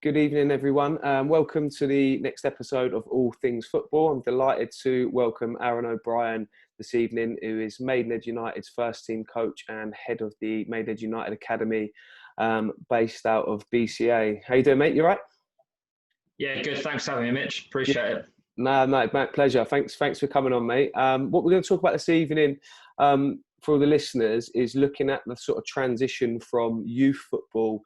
Good evening, everyone. Welcome to the next episode of All Things Football. I'm delighted to welcome Aaron O'Brien this evening, who is Maidenhead United's first team coach and head of the Maidenhead United Academy, based out of BCA. How you doing, mate? You all right? Yeah, good. Thanks for having me, Mitch. Appreciate it. No, my pleasure. Thanks for coming on, mate. What we're going to talk about this evening, for the listeners, is looking at the sort of transition from youth football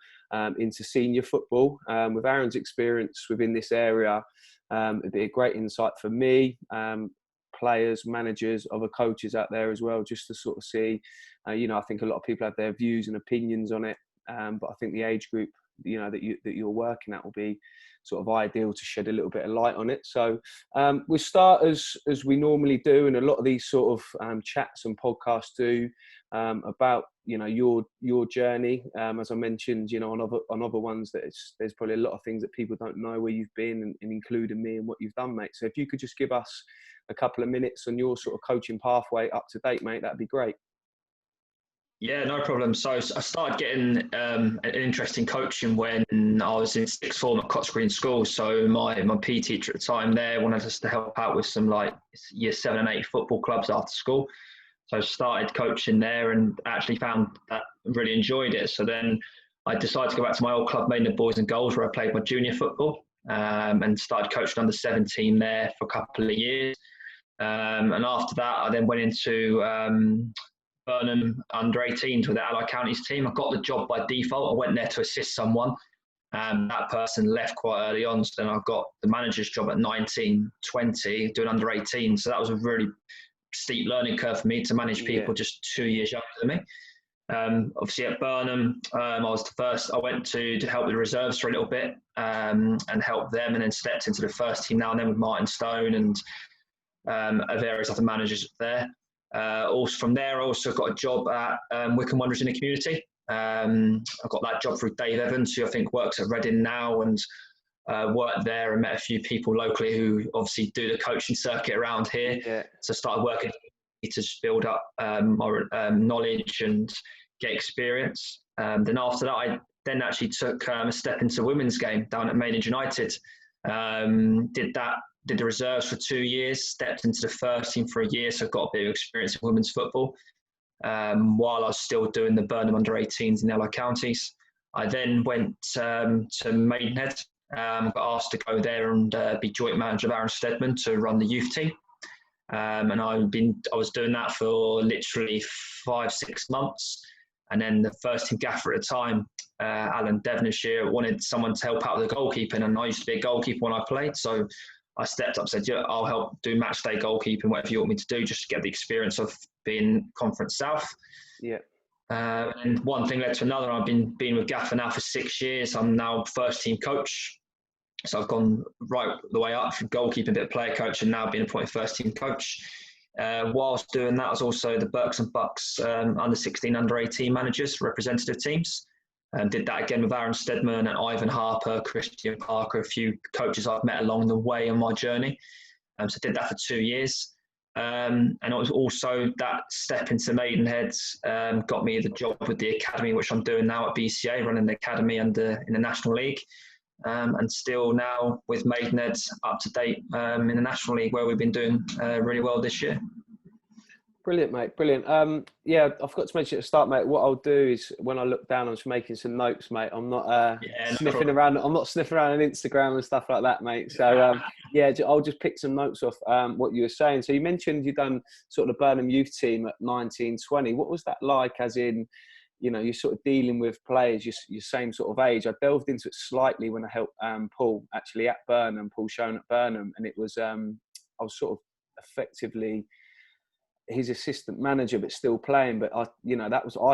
into senior football. With Aaron's experience within this area, it'd be a great insight for me, players, managers, other coaches out there as well, just to sort of see. I think a lot of people have their views and opinions on it, but I think the age group, that you're working at will be sort of ideal to shed a little bit of light on it. So we'll start as we normally do, and a lot of these sort of chats and podcasts do, about your journey. As I mentioned, on other ones, that there's probably a lot of things that people don't know where you've been, and including me and what you've done, mate. So if you could just give us a couple of minutes on your sort of coaching pathway up to date, mate, that'd be great. Yeah, no problem. So I started getting an interest in coaching when I was in sixth form at Cots Green School. So my PE teacher at the time there wanted us to help out with some like year 7 and 8 football clubs after school. So I started coaching there and actually found that I really enjoyed it. So then I decided to go back to my old club, Maidenhead Boys and Girls, where I played my junior football, and started coaching under 17 there for a couple of years. And after that, I then went into Burnham under 18s with the Allied Counties team. I got the job by default. I went there to assist someone. That person left quite early on, so then I got the manager's job at 19, 20, doing under 18. So that was a really steep learning curve for me to manage people just 2 years younger than me. Obviously at Burnham, I was the first. I went to help with the reserves for a little bit, and helped them, and then stepped into the first team now and then with Martin Stone and various other managers there. Also from there, I also got a job at Wycombe Wanderers in the community. I got that job through Dave Evans, who I think works at Reading now, and worked there and met a few people locally who obviously do the coaching circuit around here. Yeah. So I started working to just build up more knowledge and get experience. Then after that, I then actually took a step into women's game down at Maidenhead United. Did the reserves for 2 years, stepped into the first team for a year, so got a bit of experience in women's football, while I was still doing the Burnham under 18s in the Allied Counties. I then went to Maidenhead, got asked to go there and be joint manager of Aaron Steadman to run the youth team. And I was doing that for literally 5-6 months. And then the first team gaffer at the time, Alan Devonshire, wanted someone to help out with the goalkeeping, and I used to be a goalkeeper when I played, so I stepped up and said, yeah, I'll help do match day goalkeeping, whatever you want me to do, just to get the experience of being Conference South. Yeah. And one thing led to another. I've been with Gaffer now for 6 years. I'm now first team coach. So I've gone right the way up from goalkeeping, bit of player coach, and now being appointed first team coach. Whilst doing that, I was also the Berks and Bucks under 16, under 18 managers, representative teams. Did that again with Aaron Steadman and Ivan Harper, Christian Parker, a few coaches I've met along the way on my journey. So did that for 2 years. And it was also that step into Maidenhead got me the job with the academy, which I'm doing now at BCA, running the academy in the National League. And still now with Maidenhead up to date in the National League, where we've been doing really well this year. Brilliant, mate. Brilliant. Yeah, I forgot to mention at the start, mate. What I'll do is when I look down, I'm just making some notes, mate. I'm not sniffing around. I'm not sniffing around on Instagram and stuff like that, mate. So I'll just pick some notes off what you were saying. So you mentioned you've done sort of the Burnham youth team at 19, 20. What was that like? As in, you're sort of dealing with players your same sort of age. I delved into it slightly when I helped Paul actually at Burnham, Paul Schoen at Burnham, and it was I was sort of effectively his assistant manager, but still playing. But I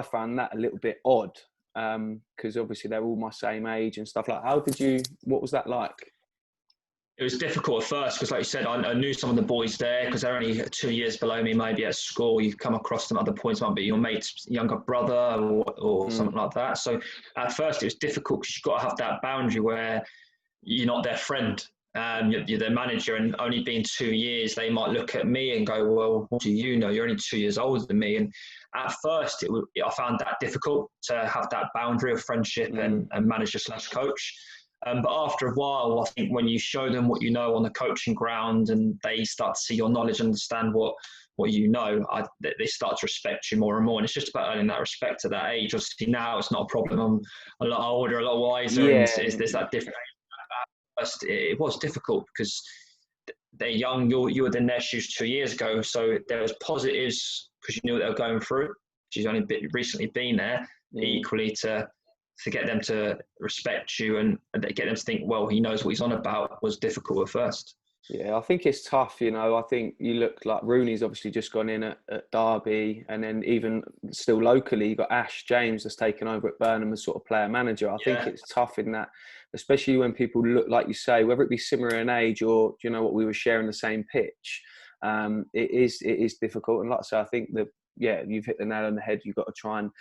found that a little bit odd, because obviously they're all my same age and stuff like. What was that like? It was difficult at first because, like you said, I knew some of the boys there because they're only 2 years below me. Maybe at school, you've come across them at other points, might be your mate's younger brother or something like that. So at first, it was difficult because you've got to have that boundary where you're not their friend. You're their manager, and only being 2 years, they might look at me and go, well, what do you know? You're only 2 years older than me. And at first, I found that difficult to have that boundary of friendship and manager/coach. But after a while, I think when you show them what you know on the coaching ground and they start to see your knowledge, understand what you know, they start to respect you more and more. And it's just about earning that respect at that age. Obviously, now it's not a problem. I'm a lot older, a lot wiser, and Yeah, there's that difference. First, it was difficult because they're young. You were in their shoes 2 years ago, so there was positives because you knew what they were going through. She's only recently been there. Equally, to get them to respect you and get them to think, well, he knows what he's on about, was difficult at first. Yeah, I think it's tough, you know. I think you look like Rooney's obviously just gone in at Derby, and then even still locally, you've got Ash James that's taken over at Burnham as sort of player manager. I think it's tough in that, especially when people look, like you say, whether it be similar in age or, you know, what we were sharing the same pitch, it is difficult. And like I say, I think that, yeah, you've hit the nail on the head. You've got to try and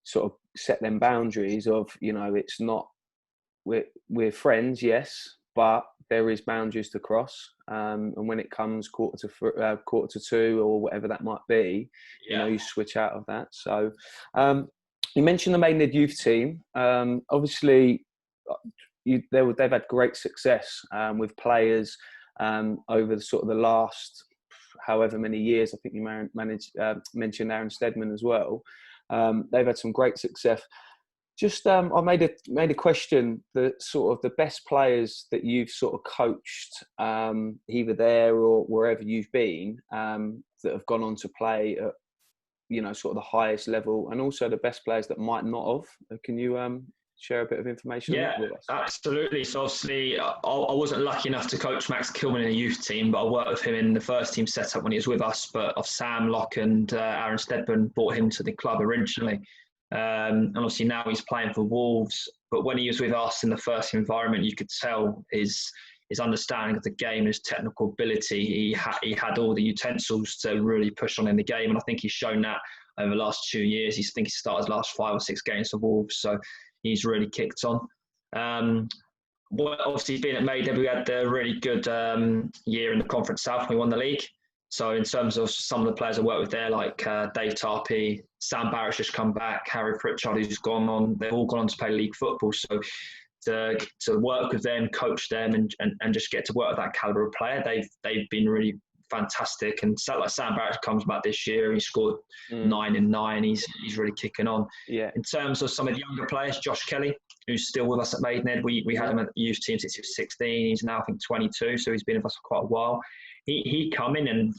sort of set them boundaries of, you know, it's not, we're friends, yes, but there is boundaries to cross, and when it comes quarter to two or whatever that might be, you know, you switch out of that. So you mentioned the Maidenhead youth team. Obviously they've had great success with players over the sort of the last however many years. I think you mentioned Aaron Steadman as well. They've had some great success. Just, I made a question that sort of the best players that you've sort of coached, either there or wherever you've been, that have gone on to play at, you know, sort of the highest level, and also the best players that might not have. Can you share a bit of information on that with us? Absolutely. So obviously, I wasn't lucky enough to coach Max Kilman in a youth team, but I worked with him in the first team setup when he was with us. But of Sam Locke and Aaron Steadman brought him to the club originally. And obviously now he's playing for Wolves. But when he was with us in the first environment, you could tell his understanding of the game, his technical ability. He had all the utensils to really push on in the game. And I think he's shown that over the last 2 years. I think he started his last 5 or 6 games for Wolves. So he's really kicked on. Obviously, being at Maidenhead, we had a really good year in the Conference South. We won the league. So in terms of some of the players I worked with there, like Dave Tarpey, Sam Barrett's just come back, Harry Pritchard, who's gone on, they've all gone on to play league football. So to work with them, coach them, and just get to work with that calibre of player, they've been really fantastic. And so, like Sam Barrett comes back this year, he scored 9 in 9. He's really kicking on. Yeah. In terms of some of the younger players, Josh Kelly, who's still with us at Maidenhead, we had him at the youth team since he was 16. He's now, I think, 22, so he's been with us for quite a while. He come in, and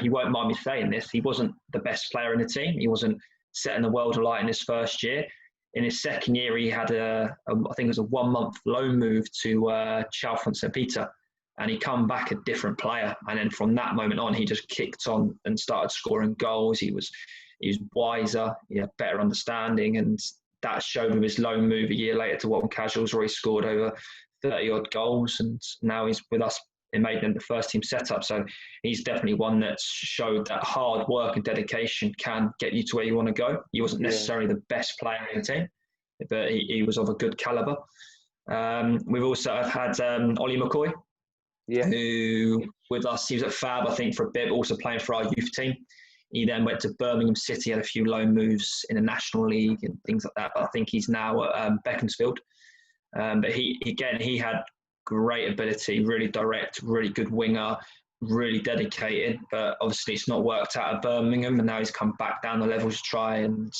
he won't mind me saying this, he wasn't the best player in the team. He wasn't setting the world alight in his first year. In his second year, he had I think it was a 1-month loan move to Chalfont St Peter, and he come back a different player. And then from that moment on, he just kicked on and started scoring goals. He was wiser, he had better understanding, and that showed with his loan move a year later to Walton Casuals, where he scored over 30 odd goals, and now he's with us in Maidenhead, the first team setup. So he's definitely one that showed that hard work and dedication can get you to where you want to go. He wasn't necessarily the best player in the team, but he was of a good calibre. We've also had Ollie McCoy, who with us, he was at Fab, I think, for a bit, also playing for our youth team. He then went to Birmingham City, had a few loan moves in the National League and things like that. But I think he's now at Beaconsfield. But he had great ability, really direct, really good winger, really dedicated. But obviously it's not worked out at Birmingham, and now he's come back down the levels to try and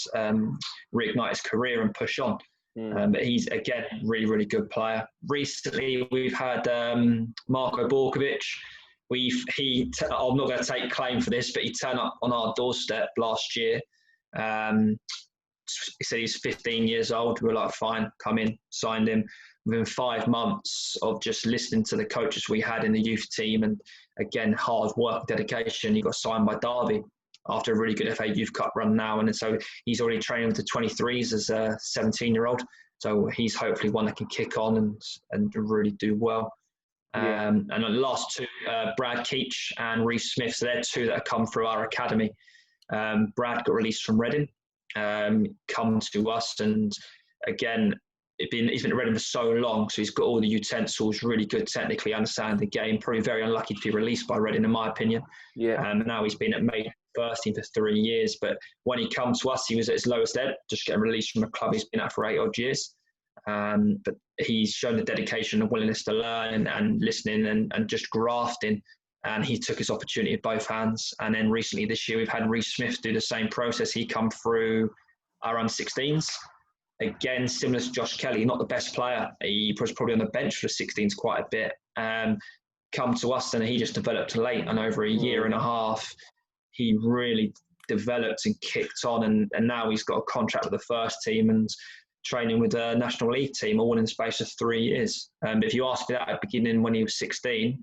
reignite his career and push on. But he's, again, really, really good player. Recently, we've had Marko Borkovic. I'm not going to take claim for this, but he turned up on our doorstep last year. He said he's 15 years old. We were like, fine, come in, signed him. Within 5 months of just listening to the coaches we had in the youth team, and again, hard work, dedication, he got signed by Derby after a really good FA Youth Cup run now. And so he's already training with the 23s as a 17-year-old. So he's hopefully one that can kick on and really do well. And the last two, Brad Keach and Reece Smith, so they're two that have come through our academy. Brad got released from Reading, come to us, and again, he's been at Reading for so long, so he's got all the utensils, really good technically, understand the game. Probably very unlucky to be released by Reading, in my opinion. Now he's been at Maidenhead first team for 3 years, but when he came to us, he was at his lowest ebb, just getting released from a club he's been at for 8 odd years. But he's shown the dedication and willingness to learn and listening and just grafting. And he took his opportunity with both hands. And then recently this year, we've had Reece Smith do the same process. He come through our under-16s. Again, similar to Josh Kelly, not the best player. He was probably on the bench for the 16s quite a bit. Come to us, and he just developed late, and over a year and a half, he really developed and kicked on, and now he's got a contract with the first team and training with the National League team, all in the space of 3 years. If you asked me that at the beginning when he was 16,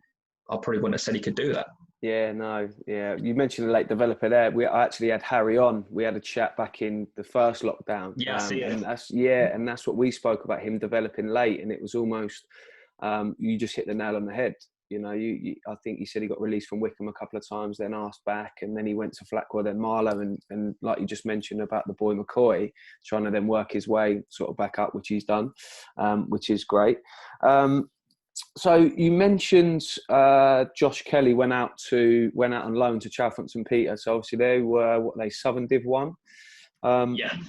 I probably wouldn't have said he could do that. Yeah, no, yeah. You mentioned a late developer there. I actually had Harry on. We had a chat back in the first lockdown. Yeah, and that's what we spoke about, him developing late, and it was almost you just hit the nail on the head. You know, I think he said he got released from Wickham a couple of times, then asked back, and then he went to Flackwell, then Marlow, and like you just mentioned about the boy McCoy, trying to then work his way sort of back up, which he's done, which is great. So you mentioned Josh Kelly went out on loan to Chalfont St Peter. So obviously they were Southern Div 1.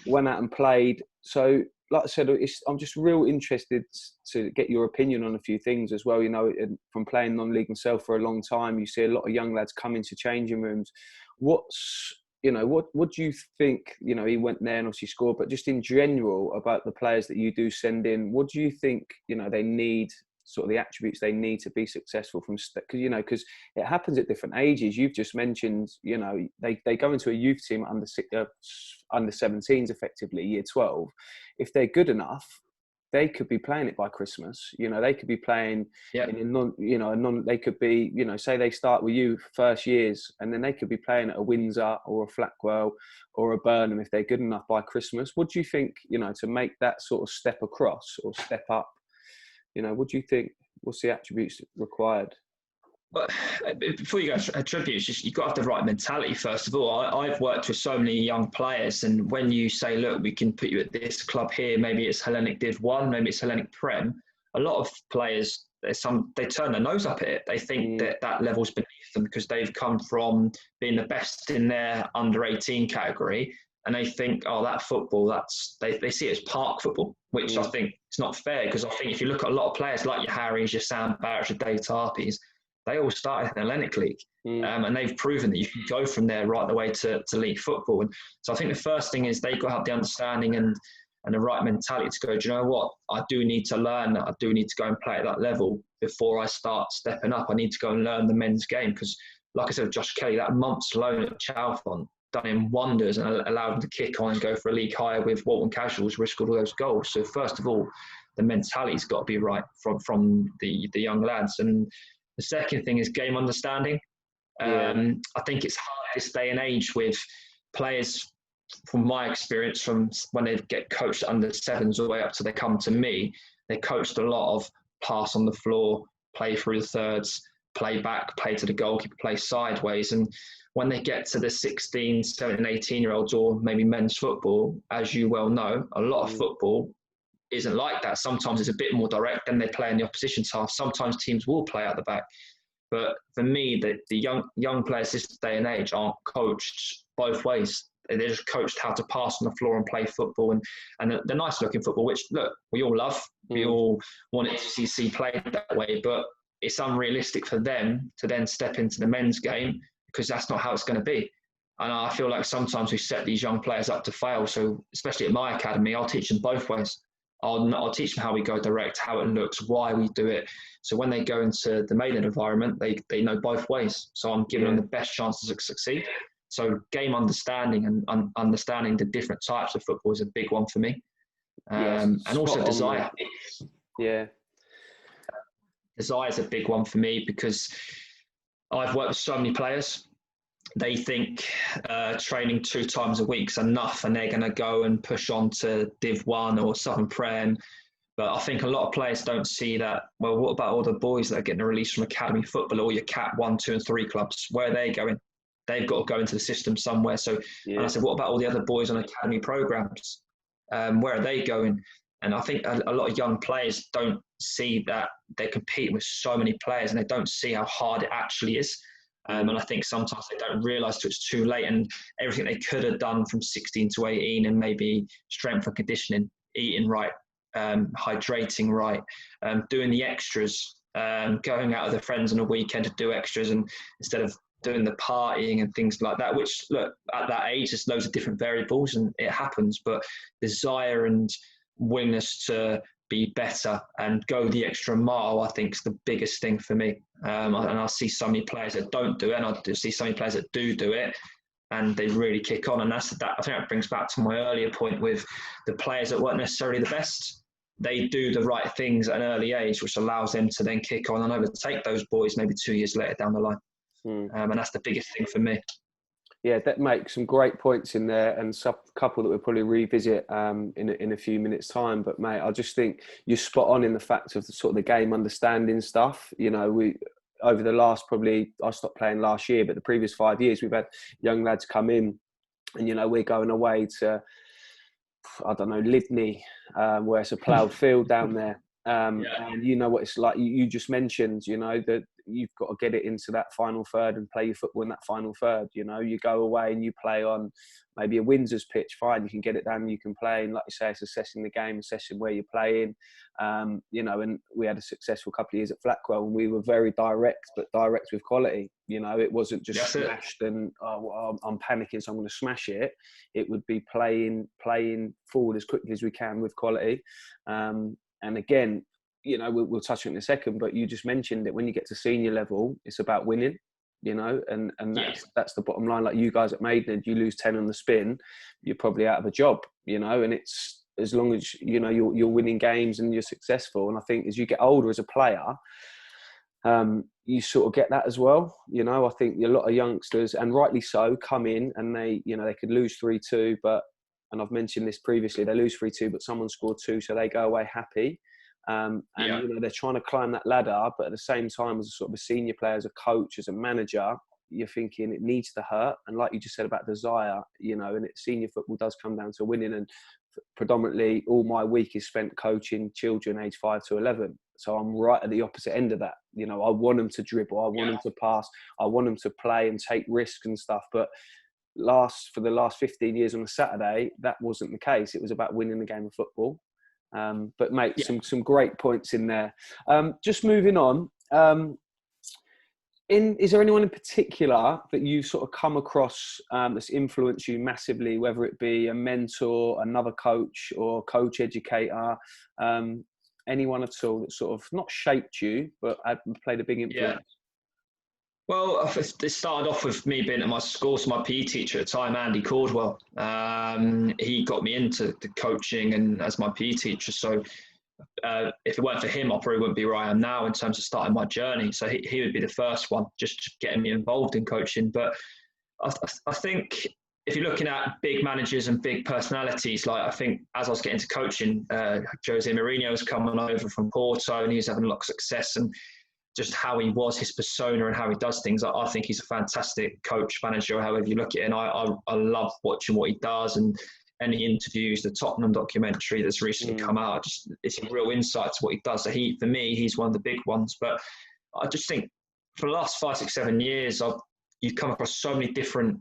Went out and played. So like I said, I'm just real interested to get your opinion on a few things as well. You know, from playing non-league myself for a long time, you see a lot of young lads come into changing rooms. What do you think? You know, he went there and obviously scored, but just in general about the players that you do send in, what do you think? You know, they need, sort of the attributes they need to be successful because it happens at different ages. You've just mentioned, you know, they go into a youth team under 17s, effectively year 12. If they're good enough, they could be playing it by Christmas. You know, they could be playing they could be, you know, say they start with you first years, and then they could be playing at a Windsor or a Flackwell or a Burnham if they're good enough by Christmas. What do you think, you know, to make that sort of step across or step up? You know, what do you think? What's the attributes required? But before you go to attributes, you've got to have the right mentality, first of all. I've worked with so many young players, and when you say, look, we can put you at this club here, maybe it's Hellenic Div 1, maybe it's Hellenic Prem, a lot of players, they turn their nose up at it. They think that level's beneath them because they've come from being the best in their under 18 category. And they think, oh, that football, they see it as park football, which I think is not fair, because I think if you look at a lot of players like your Harrys, your Sam Barretts, your Dave Tarpies, they all started in the Hellenic League. And they've proven that you can go from there right the way to league football. And so I think the first thing is they've got to have the understanding and the right mentality to go, do you know what? I do need to learn. I do need to go and play at that level before I start stepping up. I need to go and learn the men's game, because like I said, Josh Kelly, that month's loan at Chalfont done him wonders and allowed him to kick on and go for a league higher with Walton Casuals, where he scored all those goals. So first of all, the mentality's got to be right from the young lads. And the second thing is game understanding. I think it's hard this day and age with players, from my experience, from when they get coached under sevens all the way up to they come to me, they coached a lot of pass on the floor, play through the thirds, play back, play to the goalkeeper, play sideways. And when they get to the 16, 17, 18-year-olds, or maybe men's football, as you well know, a lot of football isn't like that. Sometimes it's a bit more direct, then they play in the opposition's half. Sometimes teams will play out the back. But for me, the young players this day and age aren't coached both ways. They're just coached how to pass on the floor and play football, and the nice-looking football, which, look, we all love. We all want it to see played that way, but it's unrealistic for them to then step into the men's game, because that's not how it's going to be. And I feel like sometimes we set these young players up to fail. So especially at my academy, I'll teach them both ways. I'll teach them how we go direct, how it looks, why we do it. So when they go into the Maidenhead environment, they know both ways. So I'm giving them the best chances to succeed. So game understanding and understanding the different types of football is a big one for me. And also desire. Desire is a big one for me, because I've worked with so many players. They think training 2 times a week is enough, and they're going to go and push on to Div 1 or Southern Prem. But I think a lot of players don't see that. Well, what about all the boys that are getting released from academy football, or your Cat 1, 2 and 3 clubs? Where are they going? They've got to go into the system somewhere. So, and I said, what about all the other boys on academy programs? Where are they going? And I think a lot of young players don't see that they're competing with so many players, and they don't see how hard it actually is. And I think sometimes they don't realise till it's too late, and everything they could have done from 16 to 18, and maybe strength and conditioning, eating right, hydrating right, doing the extras, going out with their friends on a weekend to do extras, and instead of doing the partying and things like that, which, look, at that age, there's loads of different variables and it happens, but desire and willingness to be better and go the extra mile, I think, is the biggest thing for me. And I see so many players that don't do it, and I do see so many players that do it, and they really kick on. And I think that brings back to my earlier point with the players that weren't necessarily the best. They do the right things at an early age, which allows them to then kick on and overtake those boys maybe 2 years later down the line. And that's the biggest thing for me. Yeah, that makes some great points in there, and a couple that we'll probably revisit in a few minutes' time. But mate, I just think you're spot on in the fact of the sort of the game understanding stuff. You know, we over the last, probably, I stopped playing last year, but the previous 5 years, we've had young lads come in, and you know, we're going away to, I don't know, Lydney, where it's a ploughed field down there. And you know what it's like. You just mentioned, you know, that you've got to get it into that final third and play your football in that final third. You know, you go away and you play on maybe a Windsor's pitch, fine, you can get it down, you can play. And like you say, it's assessing the game, assessing where you're playing. You know, and we had a successful couple of years at Flackwell, and we were very direct, but direct with quality. You know, it wasn't just smashed and, well, I'm panicking, so I'm going to smash it. It would be playing forward as quickly as we can with quality. And again, you know, we'll touch on it in a second, but you just mentioned that when you get to senior level, it's about winning, you know, and that's the bottom line. Like you guys at Maidenhead, you lose 10 on the spin, you're probably out of a job, you know, and it's, as long as, you know, you're winning games and you're successful. And I think as you get older as a player, you sort of get that as well. You know, I think a lot of youngsters, and rightly so, come in and they, you know, they could lose 3-2, but, and I've mentioned this previously, they lose 3-2, but someone scored 2, so they go away happy. You know, they're trying to climb that ladder, but at the same time, as a sort of a senior player, as a coach, as a manager, you're thinking it needs to hurt. And like you just said about desire, you know, and senior football does come down to winning. And predominantly, all my week is spent coaching children aged 5 to 11. So I'm right at the opposite end of that. You know, I want them to dribble, I want them to pass, I want them to play and take risks and stuff. But for the last 15 years on a Saturday, that wasn't the case. It was about winning the game of football. But mate, some great points in there. Just moving on, is there anyone in particular that you sort of come across that's influenced you massively, whether it be a mentor, another coach, or coach educator, anyone at all that sort of not shaped you but played a big influence? Well, it started off with me being at my school. So my PE teacher at the time, Andy Caldwell, he got me into the coaching and as my PE teacher. So if it weren't for him, I probably wouldn't be where I am now in terms of starting my journey. So he would be the first one, just getting me involved in coaching. But I think if you're looking at big managers and big personalities, like I think as I was getting into coaching, Jose Mourinho was coming over from Porto and he was having a lot of success, and just how he was, his persona and how he does things. I think he's a fantastic coach, manager, however you look at it. And I love watching what he does, and any interviews, the Tottenham documentary that's recently come out, it's a real insight to what he does. So for me, he's one of the big ones. But I just think for the last 5, 6, 7 years, you've come across so many different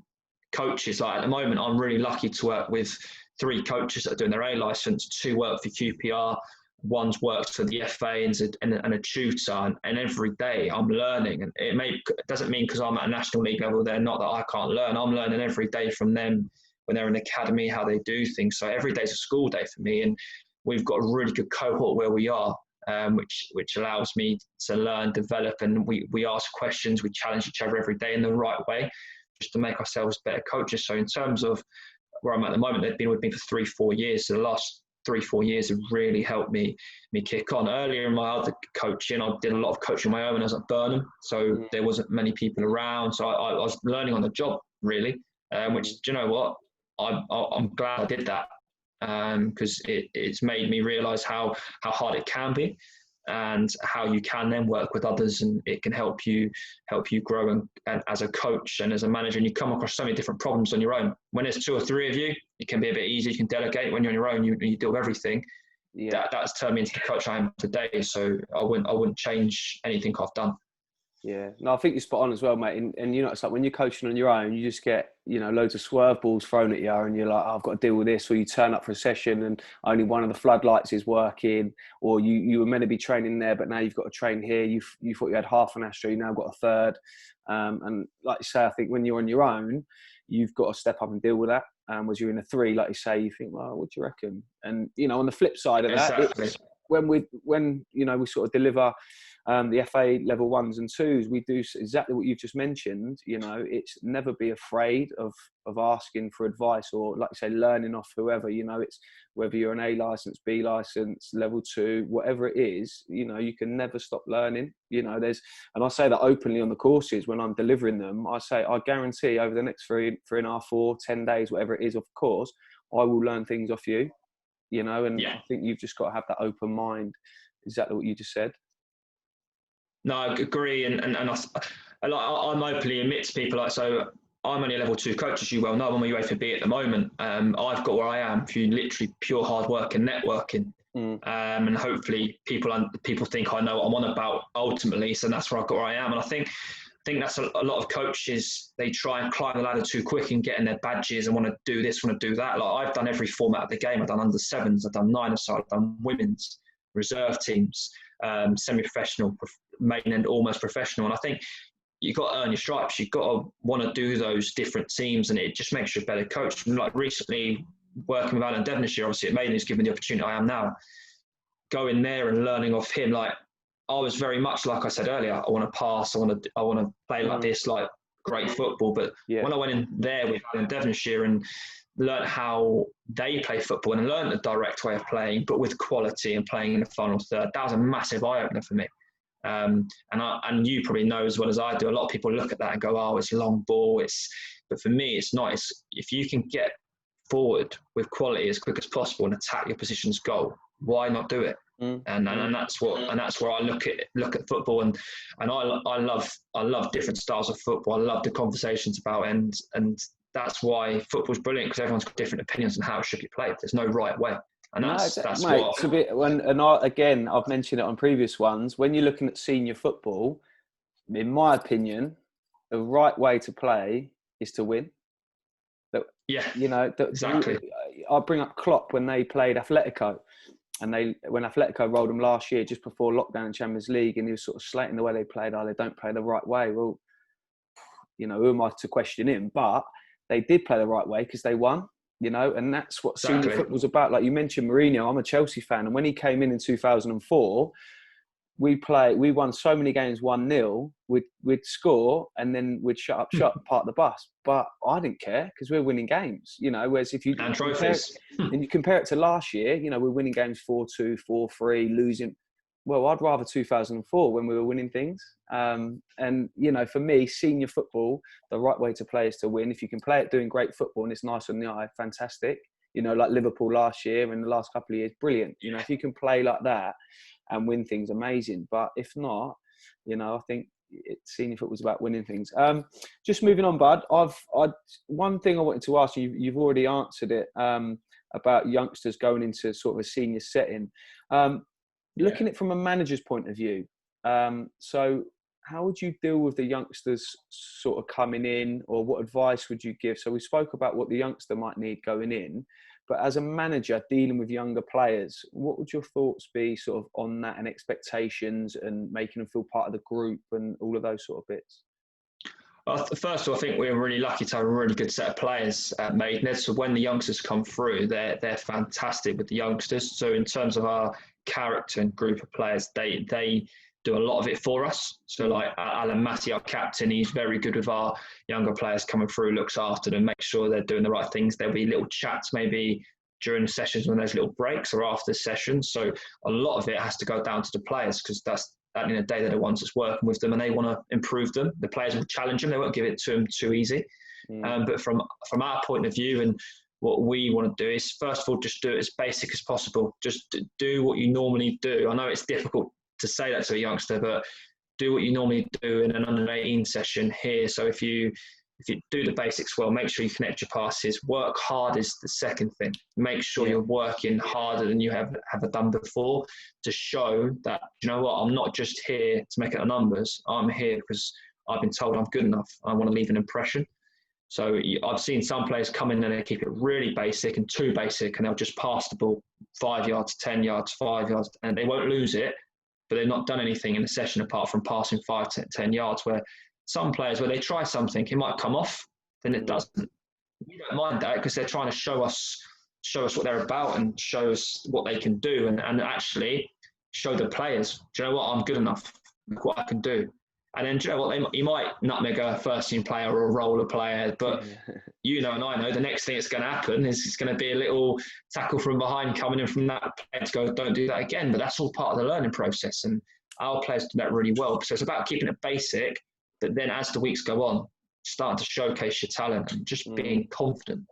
coaches. Like at the moment, I'm really lucky to work with 3 coaches that are doing their A license, 2 work for QPR, one's worked for the FA and a tutor, and every day I'm learning. And it doesn't mean because I'm at a national league level, they're not that I can't learn. I'm learning every day from them when they're in the academy, how they do things. So every day's a school day for me, and we've got a really good cohort where we are, which allows me to learn, develop, and we ask questions, we challenge each other every day in the right way, just to make ourselves better coaches. So in terms of where I'm at the moment, they've been with me for 3-4 years. So the last 3-4 years have really helped me kick on. Earlier in my other coaching, I did a lot of coaching on my own when I was at Burnham, so there wasn't many people around, so I was learning on the job really, which, do you know what, I'm glad I did that, because it's made me realise how hard it can be, and how you can then work with others, and it can help you grow and as a coach and as a manager. And you come across so many different problems on your own. When there's 2 or 3 of you, it can be a bit easier. You can delegate. When you're on your own, you deal with everything. That's turned me into the coach I am today. So I wouldn't change anything I've done. Yeah, no, I think you're spot on as well, mate. And you know, it's like when you're coaching on your own, you just get, you know, loads of swerve balls thrown at you, and you're like, oh, I've got to deal with this. Or you turn up for a session and only one of the floodlights is working, or you were meant to be training there, but now you've got to train here. You thought you had half an astro, you now got a third. And like you say, I think when you're on your own, you've got to step up and deal with that. Whereas you're in a three, like you say, you think, well, what do you reckon? And you know, on the flip side of that, Exactly. it's when you know, we sort of deliver the FA level 1s and 2s, we do exactly what you've just mentioned. You know, it's never be afraid of asking for advice, or like I say, learning off whoever. You know, it's whether you're an A license, B license, level 2, whatever it is. You know, you can never stop learning. You know, and I say that openly on the courses when I'm delivering them. I say, I guarantee over the next 3.5, 4, 10 days, whatever it is, of course, I will learn things off you. You know, and Yeah. I think you've just got to have that open mind. Exactly what you just said. No, I agree, and I'm openly admit to people, like, so I'm only a level 2 coach, as you well know. I'm a UEFA B at the moment. I've got where I am through literally pure hard work and networking, and hopefully people think I know what I'm on about ultimately. So that's where I've got where I am, and I think that's a lot of coaches. They try and climb the ladder too quick and getting their badges and want to do this, want to do that. Like, I've done every format of the game. I've done under sevens, I've done 9-a-side, I've done women's, reserve teams, semi-professional, Maidenhead, almost professional. And I think you've got to earn your stripes. You've got to want to do those different teams, and it just makes you a better coach. And like recently, working with Alan Devonshire, obviously at Maidenhead, who's given the opportunity I am now, going there and learning off him. Like, I was very much, like I said earlier, I want to pass, I want to play like this, like great football. But when I went in there with Alan Devonshire and learned how they play football and learned the direct way of playing, but with quality and playing in the final third, that was a massive eye opener for me. And you probably know as well as I do, a lot of people look at that and go, oh, it's long ball. But for me, it's not. It's, if you can get forward with quality as quick as possible and attack your position's goal, why not do it? And that's where I look at football, and I love different styles of football. I love the conversations about it, and that's why football's brilliant, because everyone's got different opinions on how it should be played. There's no right way. And that's mate, what. it's a bit, again, I've mentioned it on previous ones. When you're looking at senior football, in my opinion, the right way to play is to win. Yeah, you know, exactly. I bring up Klopp when they played Atletico, and when Atletico rolled them last year just before lockdown in Champions League, and he was sort of slating the way they played. Oh, they don't play the right way. Well, you know, who am I to question him? But they did play the right way because they won. You know, and that's what senior football's about. Like you mentioned Mourinho, I'm a Chelsea fan, and when he came in 2004, we won so many games 1-0. We'd score and then we'd shut up shop, park the bus. But I didn't care because we're winning games. You know, whereas if you compare it to last year, you know, we're winning games 4-2, 4-3, losing. Well, I'd rather 2004 when we were winning things. And, you know, for me, senior football, the right way to play is to win. If you can play it doing great football and it's nice on the eye, fantastic. You know, like Liverpool last year and the last couple of years, brilliant. You know, if you can play like that and win things, amazing. But if not, you know, I think senior football is about winning things. Just moving on, Bud, one thing I wanted to ask you, you've already answered it, about youngsters going into sort of a senior setting. Looking at it from a manager's point of view, so how would you deal with the youngsters sort of coming in, or what advice would you give? So we spoke about what the youngster might need going in, but as a manager dealing with younger players, what would your thoughts be sort of on that, and expectations and making them feel part of the group and all of those sort of bits? Well, first of all, I think we're really lucky to have a really good set of players at Maidenhead. So when the youngsters come through, they're fantastic with the youngsters. So in terms of our character and group of players, they do a lot of it for us. So like Alan Matty, our captain, he's very good with our younger players coming through, looks after them, makes sure they're doing the right things. There'll be little chats maybe during the sessions when there's little breaks or after sessions. So a lot of it has to go down to the players, because that's at the end of the day, they're the ones that's working with them and they want to improve them. The players will challenge them. They won't give it to them too easy. But from our point of view, and what we want to do is, first of all, just do it as basic as possible. Just do what you normally do. I know it's difficult to say that to a youngster, but do what you normally do in an under-18 session here. So if you if you do the basics well, make sure you connect your passes. Work hard is the second thing. Make sure you're working harder than you have done before to show that, you know what, I'm not just here to make it the numbers. I'm here because I've been told I'm good enough. I want to leave an impression. So I've seen some players come in and they keep it really basic and too basic, and they'll just pass the ball 5 yards, 10 yards, 5 yards, and they won't lose it, but they've not done anything in a session apart from passing 5 to 10 yards, where some players, where they try something, it might come off, then it doesn't. We don't mind that because they're trying to show us what they're about and show us what they can do, and actually show the players, do you know what, I'm good enough, look what I can do. And then, do you know what, you might nutmeg a first-team player or a roller player, but you know and I know the next thing that's going to happen is it's going to be a little tackle from behind coming in from that player to go, don't do that again. But that's all part of the learning process, and our players do that really well. So it's about keeping it basic, but then as the weeks go on, starting to showcase your talent and just being confident.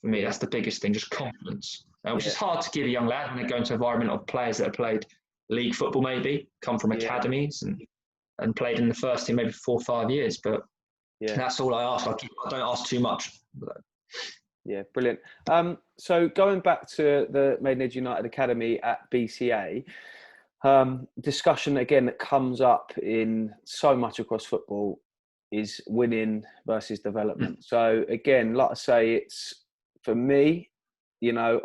For me, that's the biggest thing, just confidence, which is hard to give a young lad when they go into an environment of players that have played league football, maybe, come from academies and played in the first team maybe 4 or 5 years. But that's all I ask. I don't ask too much. Yeah, brilliant. So going back to the Maidenhead United Academy at BCA, discussion again that comes up in so much across football is winning versus development. So again, like I say, it's for me, you know,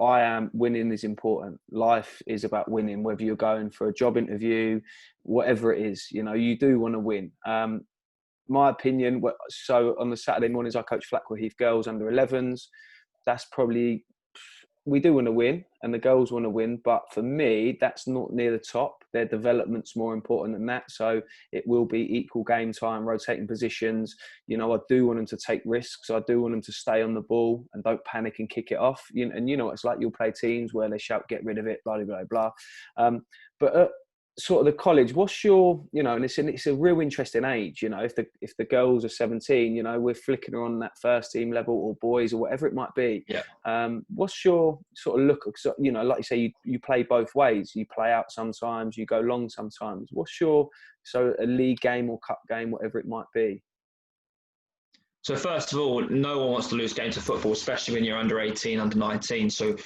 winning is important. Life is about winning, whether you're going for a job interview, whatever it is, you know, you do want to win. My opinion, so on the Saturday mornings, I coach Flackwell Heath girls under 11s. That's probably, we do want to win and the girls want to win, but for me, that's not near the top. Their development's more important than that. So it will be equal game time, rotating positions. You know, I do want them to take risks. I do want them to stay on the ball and don't panic and kick it off. And you know what it's like, you'll play teams where they shout, get rid of it, blah, blah, blah, blah. But sort of the college, what's your, you know, and it's a real interesting age, you know, if the girls are 17, you know, we're flicking her on that first team level, or boys or whatever it might be. What's your sort of look, you know, like you say, you play both ways, you play out sometimes, you go long sometimes. What's your, so a league game or cup game, whatever it might be? So first of all, no one wants to lose games of football, especially when you're under 18, under 19. So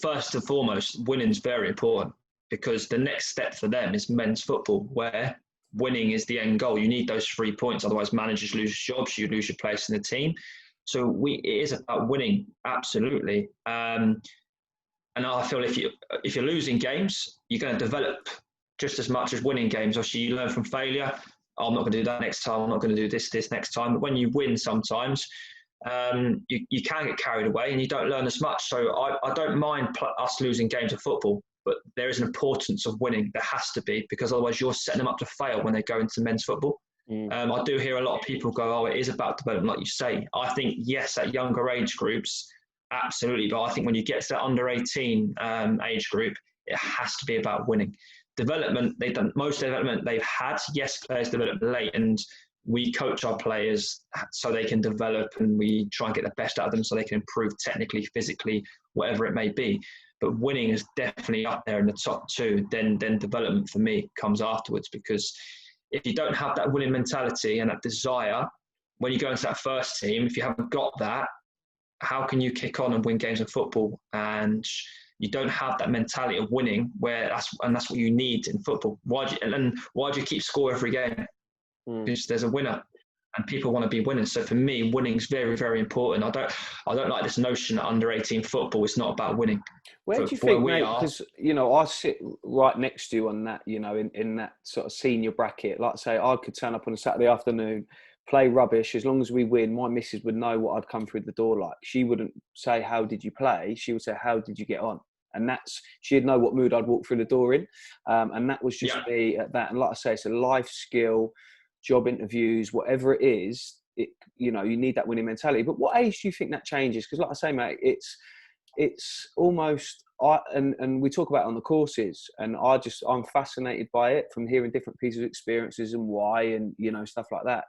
first and foremost, winning's very important, because the next step for them is men's football, where winning is the end goal. You need those 3 points, otherwise managers lose jobs, you lose your place in the team. So it is about winning, absolutely. And I feel if you're losing games, you're going to develop just as much as winning games. Obviously, you learn from failure. Oh, I'm not going to do that next time. I'm not going to do this next time. But when you win, sometimes you can get carried away and you don't learn as much. So I don't mind us losing games of football, but there is an importance of winning. There has to be, because otherwise you're setting them up to fail when they go into men's football. I do hear a lot of people go, oh, it is about development, like you say. I think, yes, at younger age groups, absolutely. But I think when you get to that under 18 age group, it has to be about winning. Development, they've done most development they've had. Yes, players develop late, and we coach our players so they can develop, and we try and get the best out of them so they can improve technically, physically, whatever it may be. But winning is definitely up there in the top two. Then development for me comes afterwards, because if you don't have that winning mentality and that desire, when you go into that first team, if you haven't got that, how can you kick on and win games of football? And you don't have that mentality of winning, that's what you need in football. Why do you keep score every game? Because there's a winner, and people want to be winners. So for me, winning is very, very important. I don't like this notion that under 18 football is not about winning. Where do you think, mate? Because, you know, I sit right next to you on that, you know, in that sort of senior bracket. Like I say, I could turn up on a Saturday afternoon, play rubbish. As long as we win, my missus would know what I'd come through the door like. She wouldn't say, how did you play? She would say, how did you get on? And she'd know what mood I'd walk through the door in. And that was just me at that. And like I say, it's a life skill, job interviews, whatever it is, you know, you need that winning mentality. But what age do you think that changes? Because like I say, mate, it's almost, and we talk about it on the courses, and I'm fascinated by it from hearing different pieces of experiences and why, and, you know, stuff like that.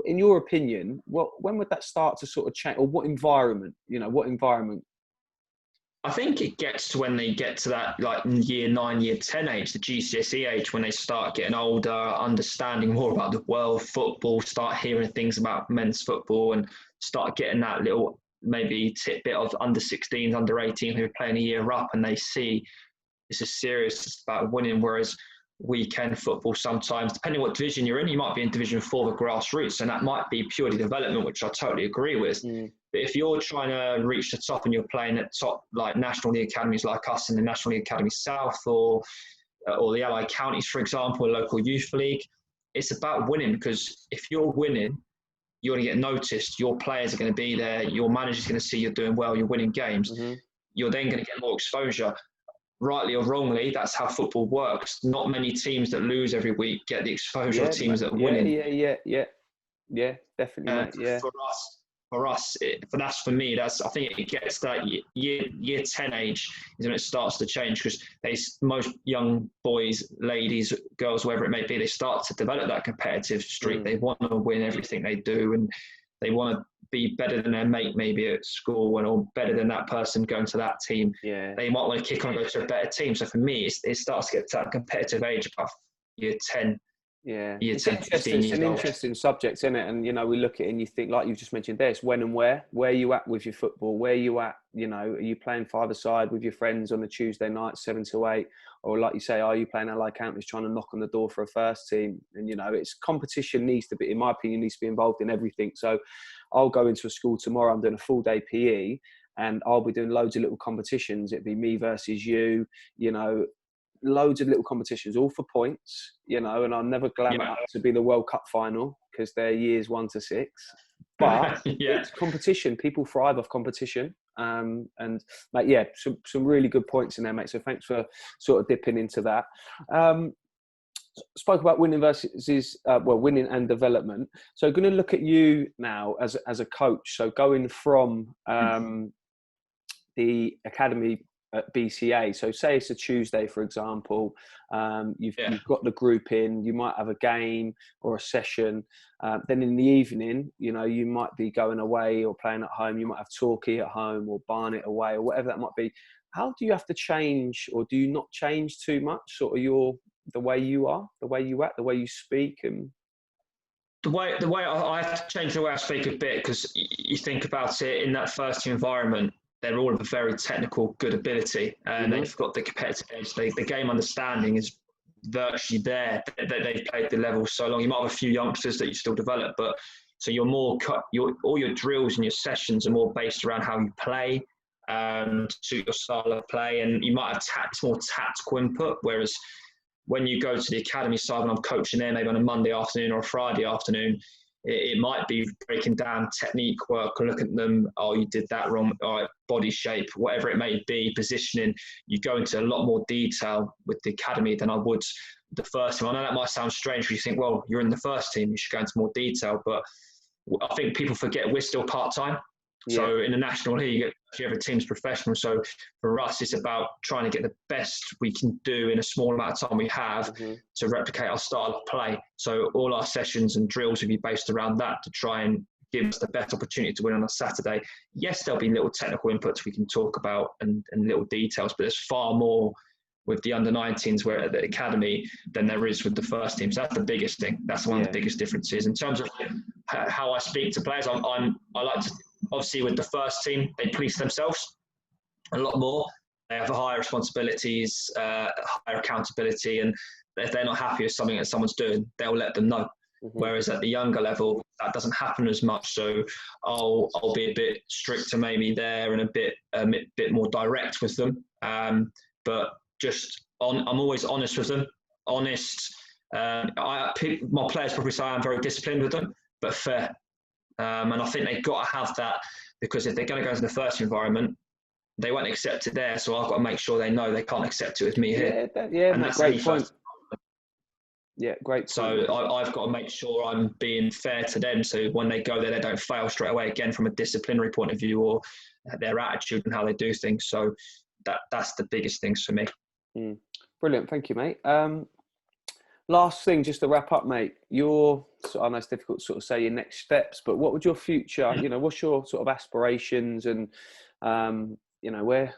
In your opinion, when would that start to sort of change, or what environment? I think it gets to when they get to that like year 9, year 10 age, the GCSE age, when they start getting older, understanding more about the world, football, start hearing things about men's football, and start getting that little maybe tidbit of under 16s, under 18 who are playing a year up, and they see this is serious, it's about winning. Whereas weekend football sometimes, depending what division you're in, you might be in Division 4, the grassroots, and that might be purely development, which I totally agree with. But if you're trying to reach the top and you're playing at top, like National League academies like us in the National League Academy South, or the Allied Counties, for example, a local youth league, it's about winning, because if you're winning, you're going to get noticed. Your players are going to be there. Your manager's going to see you're doing well. You're winning games. You're then going to get more exposure. Rightly or wrongly, that's how football works. Not many teams that lose every week get the exposure of teams that are winning. Yeah, definitely, mate. Yeah. That's for me. I think it gets that year 10 age is when it starts to change, because most young boys, ladies, girls, whatever it may be, they start to develop that competitive streak. They want to win everything they do, and they want to be better than their mate maybe at school, or better than that person going to that team. Yeah. They might want to kick on and go to a better team. So for me, it starts to get to that competitive age about year 10. Yeah, it's an interesting subject, isn't it? And we look at it and you think, like you've just mentioned there, it's when and where are you at with your football? Where are you at? Are you playing five-a-side with your friends on a Tuesday night, 7 to 8, or like you say, are you playing Allied Counties trying to knock on the door for a first team? And it's competition needs to be, in my opinion, needs to be involved in everything. So I'll go into a school tomorrow. I'm doing a full day PE, and I'll be doing loads of little competitions. It'd be me versus you. Loads of little competitions, all for points, and I'll never glam it up to be the World Cup final, because they're years 1 to 6. But it's competition. People thrive off competition. And mate, some really good points in there, mate. So thanks for sort of dipping into that. Spoke about winning versus winning and development. So going to look at you now as a coach. So going from the academy at BCA. So say it's a Tuesday, for example, you've got the group in, you might have a game or a session. Then in the evening, you might be going away or playing at home. You might have Torquay at home or Barnet away or whatever that might be. How do you have to change, or do you not change too much, sort of the way you are, the way you act, the way you speak? And the way I have to change the way I speak a bit, because you think about it, in that first team environment, they're all of a very technical, good ability, and they've got the competitive edge. The game understanding is virtually there. They've played the level so long. You might have a few youngsters that you still develop, but so you're more all your drills and your sessions are more based around how you play, suit your style of play, and you might have more tactical input. Whereas when you go to the academy side, when I'm coaching there, maybe on a Monday afternoon or a Friday afternoon, it might be breaking down technique work, or look at them, oh, you did that wrong, body shape, whatever it may be, positioning. You go into a lot more detail with the academy than I would the first team. I know that might sound strange, but you think, well, you're in the first team, you should go into more detail. But I think people forget we're still part-time. So in the National League, every team's professional. So for us, it's about trying to get the best we can do in a small amount of time we have to replicate our style of play. So all our sessions and drills will be based around that, to try and give us the best opportunity to win on a Saturday. Yes, there'll be little technical inputs we can talk about and little details, but there's far more with the under-19s where at the academy than there is with the first team. So that's the biggest thing. That's one of the biggest differences. In terms of how I speak to players, I like to, obviously with the first team, they police themselves a lot more. They have higher responsibilities, higher accountability, and if they're not happy with something that someone's doing, they'll let them know. Whereas at the younger level, that doesn't happen as much. So I'll be a bit stricter maybe there, and a bit more direct with them. But I'm always honest with them. Honest. My players probably say I'm very disciplined with them, but fair. And I think they've got to have that, because if they're going to go into the first environment, they won't accept it there. So I've got to make sure they know they can't accept it with me here. And that's great point. Yeah, great. So I've got to make sure I'm being fair to them. So when they go there, they don't fail straight away, again, from a disciplinary point of view, or their attitude and how they do things. So that's the biggest things for me. Brilliant. Thank you, mate. Last thing, just to wrap up, mate, I know it's difficult to sort of say your next steps, but what would your future, what's your sort of aspirations and where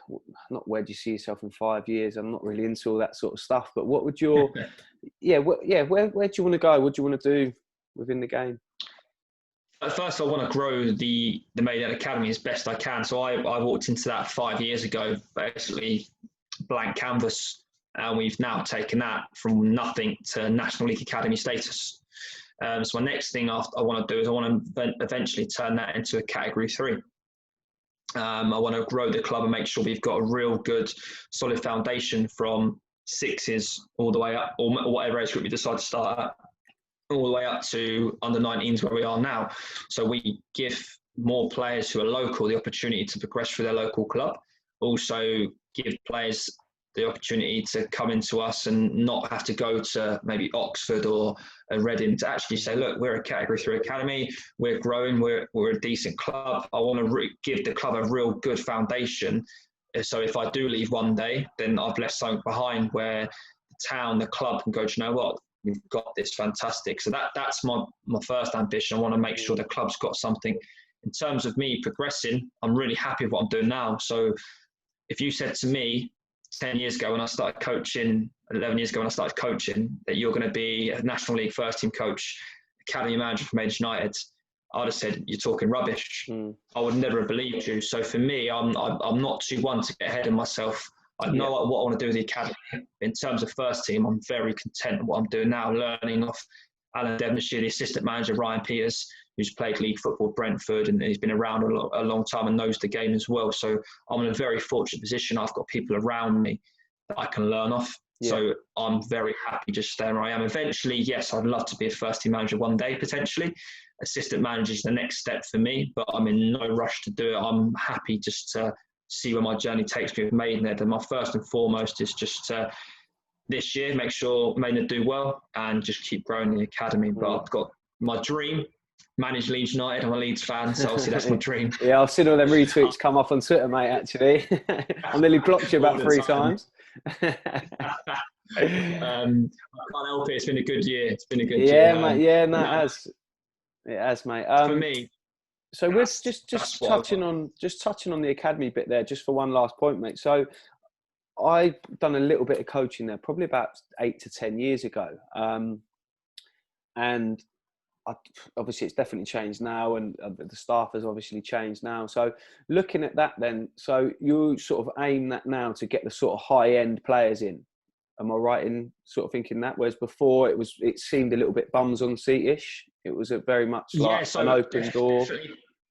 do you see yourself in 5 years? I'm not really into all that sort of stuff, but what would your, where do you want to go? What do you want to do within the game? At first, I want to grow the Maidenhead Academy as best I can. So I walked into that 5 years ago, basically blank canvas, and we've now taken that from nothing to National League Academy status. So my next thing I want to do is I want to eventually turn that into a Category 3. I want to grow the club and make sure we've got a real good, solid foundation from sixes all the way up, or whatever age group we decide to start at, all the way up to under 19s where we are now. So we give more players who are local the opportunity to progress through their local club. Also give players the opportunity to come into us and not have to go to maybe Oxford or Reading, to actually say, look, we're a Category 3 academy, we're growing, we're a decent club. I want to give the club a real good foundation. So if I do leave one day, then I've left something behind where the town, the club can go, do you know what? We've got this fantastic. So that's my first ambition. I want to make sure the club's got something. In terms of me progressing, I'm really happy with what I'm doing now. So if you said to me 10 years ago when I started coaching, 11 years ago when I started coaching, that you're going to be a National League first team coach, academy manager for Maidenhead United, I'd have said, you're talking rubbish. I would never have believed you. So for me, I'm not too one to get ahead of myself. I know what I want to do with the academy. In terms of first team, I'm very content with what I'm doing now, learning off Alan Devonshire, the assistant manager, Ryan Peters, who's played league football at Brentford, and he's been around a long time and knows the game as well. So I'm in a very fortunate position. I've got people around me that I can learn off. So I'm very happy just staying where I am. Eventually, yes, I'd love to be a first team manager one day, potentially. Assistant manager is the next step for me, but I'm in no rush to do it. I'm happy just to see where my journey takes me with Maidenhead. And my first and foremost is just this year, make sure Maidenhead do well and just keep growing the academy. But I've got my dream, manage Leeds United. I'm a Leeds fan, so obviously that's my dream. I've seen all them retweets come up on Twitter, mate, actually. I nearly blocked you about 3 times. I can't help it. It's been a good year. It's been a good year. Mate. It has, mate. For me. So we're just touching on the academy bit there, just for one last point, mate. So I've done a little bit of coaching there, probably about 8 to 10 years ago, and obviously it's definitely changed now, and the staff has obviously changed now. So looking at that, then, so you sort of aim that now to get the sort of high end players in. Am I right in sort of thinking that? Whereas before it seemed a little bit bums on seat-ish. It was very much like an open door,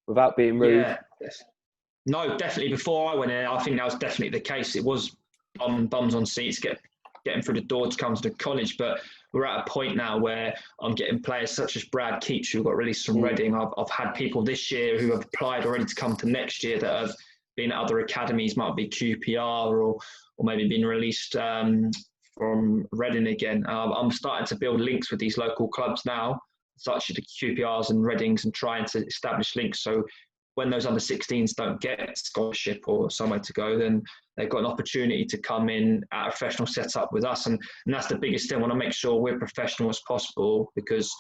without being rude. Yeah. No, definitely. Before I went in, I think that was definitely the case. It was bums on seats, getting through the door to come to the college. But we're at a point now where I'm getting players such as Brad Keach, who got released from Reading. I've had people this year who have applied already to come to next year that have been at other academies, might be QPR or maybe been released from Reading again. I'm starting to build links with these local clubs now, such as the QPRs and Readings, and trying to establish links. So when those under 16s don't get scholarship or somewhere to go, then they've got an opportunity to come in at a professional setup with us. And that's the biggest thing. I want to make sure we're professional as possible, because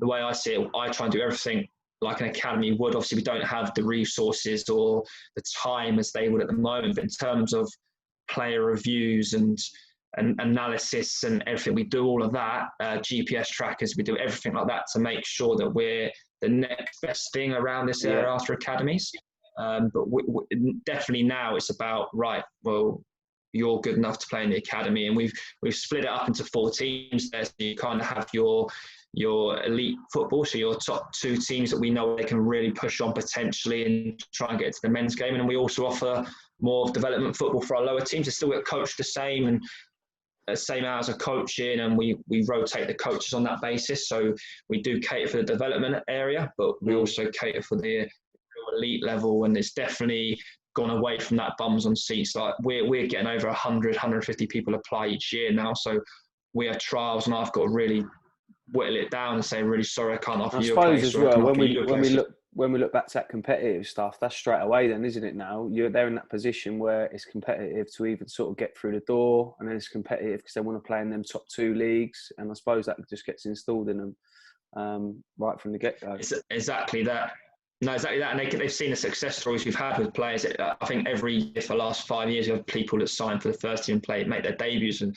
the way I see it, I try and do everything like an academy would. Obviously, we don't have the resources or the time as they would at the moment, but in terms of player reviews and analysis and everything, we do all of that, GPS trackers, we do everything like that to make sure that we're the next best thing around this area after academies. But definitely now it's about, right, well, you're good enough to play in the academy, and we've split it up into 4 teams there, so you kind of have your elite football, so your top 2 teams that we know they can really push on potentially and try and get to the men's game. And then we also offer more development football for our lower teams. They still get coached the same and same hours of coaching, and we rotate the coaches on that basis. So we do cater for the development area, but we also cater for the elite level. And it's definitely gone away from that bums on seats. Like we're getting over 150 people apply each year now. So we have trials, and I've got to really whittle it down and say, really sorry, I can't offer you a place. I suppose as well, when we look back to that competitive stuff, that's straight away then, isn't it now? They're in that position where it's competitive to even sort of get through the door, and then it's competitive because they want to play in them top 2 leagues. And I suppose that just gets installed in them right from the get-go. It's exactly that. No, exactly that. And they've seen the success stories we've had with players. I think every year for the last 5 years, you have people that sign for the first team and make their debuts and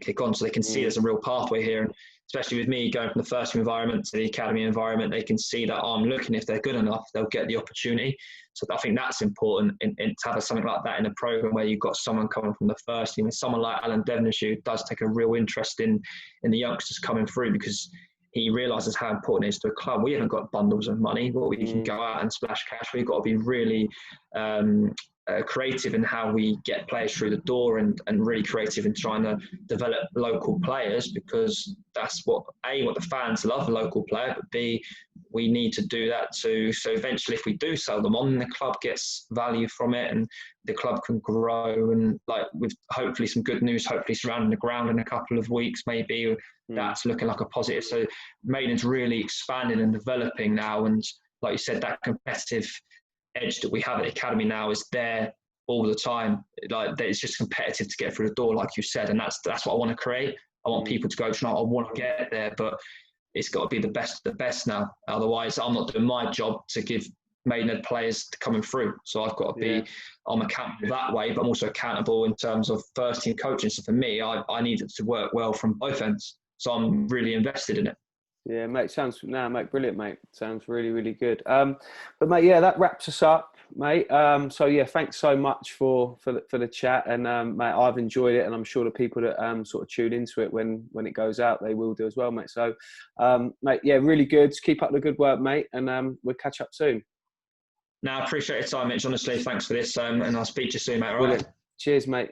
kick on. So they can see there's a real pathway here. And especially with me going from the first team environment to the academy environment, they can see that I'm looking, if they're good enough, they'll get the opportunity. So I think that's important in to have something like that in a program where you've got someone coming from the first team, and someone like Alan Devonshire who does take a real interest in the youngsters coming through, because he realises how important it is to a club. We haven't got bundles of money where we can go out and splash cash. We've got to be really creative in how we get players through the door, and really creative in trying to develop local players, because that's what the fans love, a local player, but B, we need to do that too. So eventually, if we do sell them on, the club gets value from it, and the club can grow. And like with hopefully some good news, hopefully surrounding the ground in a couple of weeks, maybe that's looking like a positive. So Maidenhead's really expanding and developing now, and like you said, that competitive edge that we have at the academy now is there all the time. Like it's just competitive to get through the door, like you said, and that's what I want to create. I want people to go, I want to get there, but it's got to be the best of the best now. Otherwise, I'm not doing my job to give Maidenhead players coming through. So I've got to be, I'm accountable that way, but I'm also accountable in terms of first team coaching. So for me, I need it to work well from both ends. So I'm really invested in it. Yeah, mate, mate, brilliant, mate. Sounds really, really good. But mate, yeah, that wraps us up, mate. So yeah, thanks so much for the chat, and mate, I've enjoyed it, and I'm sure the people that sort of tune into it when it goes out, they will do as well, mate. So, mate, yeah, really good. Just keep up the good work, mate, and we'll catch up soon. No, I appreciate your time, Mitch. Honestly, thanks for this, and I'll speak to you soon, mate. All right. Cheers, mate.